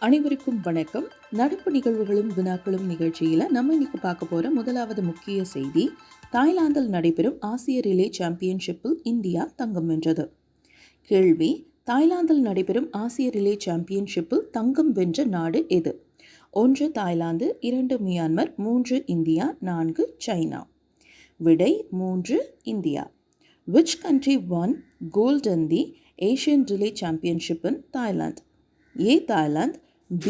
அனைவருக்கும் வணக்கம். நடப்பு நிகழ்வுகளும் வினாக்களும் நிகழ்ச்சியில் நம்ம இன்னைக்கு பார்க்க போகிற முதலாவது முக்கிய செய்தி, தாய்லாந்தில் நடைபெறும் ஆசிய ரிலே சாம்பியன்ஷிப்பில் இந்தியா தங்கம் வென்றது. கேள்வி: தாய்லாந்தில் நடைபெறும் ஆசிய ரிலே சாம்பியன்ஷிப்பில் தங்கம் வென்ற நாடு எது? 1 தாய்லாந்து, 2 மியான்மர், 3 இந்தியா, 4 சைனா. விடை 3 India. Which country won gold in the Asian Relay Championship in Thailand? A. Thailand, B.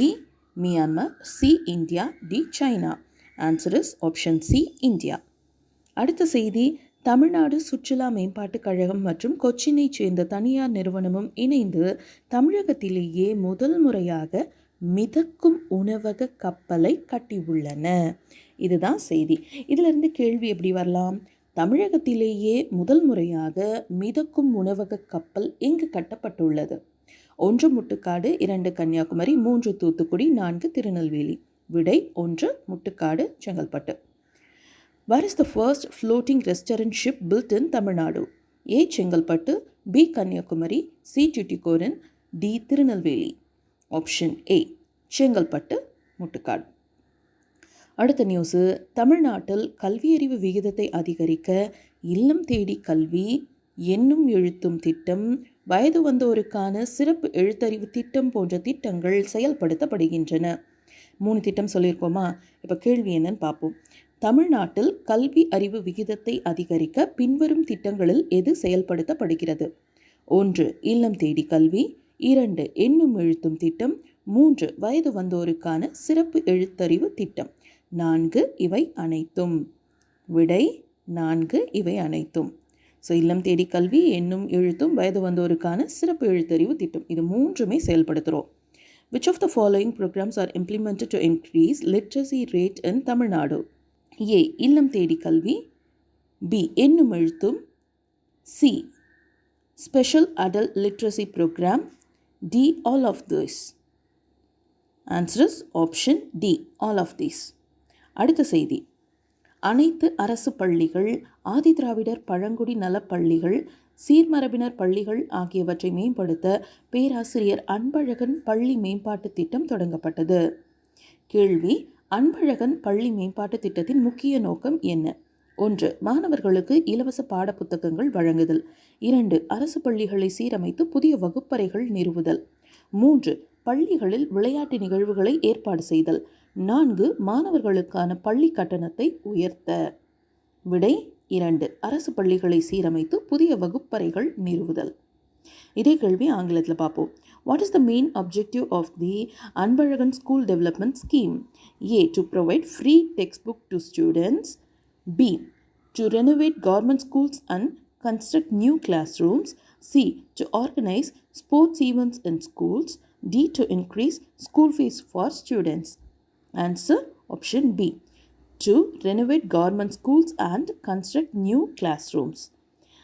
Myanmar, C. India, D. China. Answer is option C. India. அடுத்த செய்தி: தமிழ்நாடு சுற்றுலா மேம்பாட்டுக் கழகம் மற்றும் கொச்சினைச் சேர்ந்த தனியார் நிறுவனமும் இணைந்து தமிழகத்திலேயே முதல் முறையாக மிதக்கும் உணவக கப்பலை கட்டியுள்ளன. இதுதான் செய்தி. இதிலிருந்து கேள்வி எப்படி வரலாம்? தமிழகத்திலேயே முதல் முறையாக மிதக்கும் உணவக கப்பல் எங்கு கட்டப்பட்டுள்ளது? 1 முட்டுக்காடு, 2 கன்னியாகுமரி, 3 தூத்துக்குடி, 4 திருநெல்வேலி. விடை 1 Muttukadu, Chengalpattu. Where is the first floating restaurant ship built in Tamil Nadu? A. Chengalpattu, B. Kanyakumari, C. Tuticorin, D. Tirunelveli. Option A Chengalpattu, Muttukadu. அடுத்த நியூஸு: தமிழ்நாட்டில் கல்வியறிவு விகிதத்தை அதிகரிக்க இல்லம் தேடி கல்வி, எண்ணும் எழுத்தும் திட்டம், வயது வந்தோருக்கான சிறப்பு எழுத்தறிவு திட்டம் போன்ற திட்டங்கள் செயல்படுத்தப்படுகின்றன. 3 திட்டம் சொல்லியிருக்கோமா? இப்போ கேள்வி என்னன்னு பார்ப்போம். தமிழ்நாட்டில் கல்வி அறிவு விகிதத்தை அதிகரிக்க பின்வரும் திட்டங்களில் எது செயல்படுத்தப்படுகிறது? 1 இல்லம் தேடி கல்வி, 2 எண்ணும் எழுத்தும் திட்டம், 3 வயது வந்தோருக்கான சிறப்பு எழுத்தறிவு திட்டம், 4 இவை அனைத்தும். விடை 4 இவை அனைத்தும். ஸோ இல்லம் தேடி கல்வி, எண்ணும் எழுத்தும், வயது வந்தோருக்கான சிறப்பு எழுத்தறிவு திட்டம், இது 3மே செயல்படுத்துகிறோம். Which of the following programs are implemented to increase literacy rate in Tamil Nadu? A. இல்லம் தேடி கல்வி, B. எண்ணும் எழுத்தும், C. Special Adult Literacy Program, D. All of this. Answer is option D. All of these. அடுத்த செய்தி: அனைத்து அரசு பள்ளிகள், ஆதிதிராவிடர் பழங்குடி நலப்பள்ளிகள், சீர்மரபினர் பள்ளிகள் ஆகியவற்றை மேம்படுத்த பேராசிரியர் அன்பழகன் பள்ளி மேம்பாட்டு திட்டம் தொடங்கப்பட்டது. கேள்வி: அன்பழகன் பள்ளி மேம்பாட்டு திட்டத்தின் முக்கிய நோக்கம் என்ன? 1 மாணவர்களுக்கு இலவச பாட புத்தகங்கள் வழங்குதல், 2 அரசு பள்ளிகளை சீரமைத்து புதிய வகுப்பறைகள் நிறுவுதல், 3 பள்ளிகளில் விளையாட்டு நிகழ்வுகளை ஏற்பாடு செய்தல், 4 மாணவர்களுக்கான பள்ளி கட்டணத்தை உயர்த்த. விடை 2 அரசு பள்ளிகளை சீரமைத்து புதிய வகுப்பறைகள் நிறுவுதல். இதே கேள்வி ஆங்கிலத்தில் பார்ப்போம். What is the main objective of the Anbalagan School Development Scheme? A. To provide free textbook to students, B. To renovate government schools and construct new classrooms, C. To organize sports events in schools, D. To increase school fees for students. Answer option B. To renovate government schools and construct new classrooms.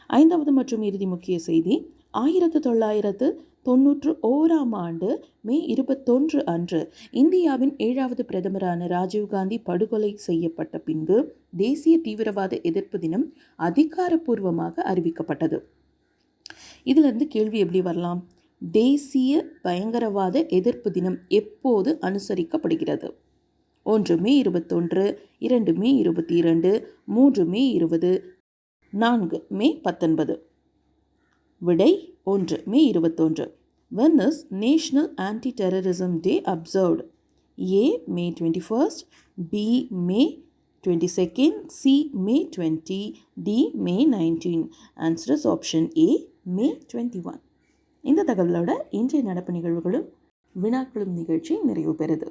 5வது மற்றும் இறுதி முக்கிய செய்தி: 1991ஆம் ஆண்டு மே 21 அன்று இந்தியாவின் 7வது பிரதமரான ராஜீவ்காந்தி படுகொலை செய்யப்பட்ட பின்பு தேசிய தீவிரவாத எதிர்ப்பு தினம் அதிகாரப்பூர்வமாக அறிவிக்கப்பட்டது. இதிலிருந்து கேள்வி எப்படி வரலாம்? தேசிய பயங்கரவாத எதிர்ப்பு தினம் எப்போது அனுசரிக்கப்படுகிறது? 1 மே 21, 2 மே 22, 3 மே 20, 4 மே 19. விடை 1 மே 21. When is National Anti-Terrorism Day observed? A. May 21st, B. May 22nd, C. May 20, D. May 19. Answer is option A. May 21. இந்த தகவலோட இன்றைய நடப்பு நிகழ்வுகளும் வினாக்களும் நிகழ்ச்சி நிறைவு பெறுது.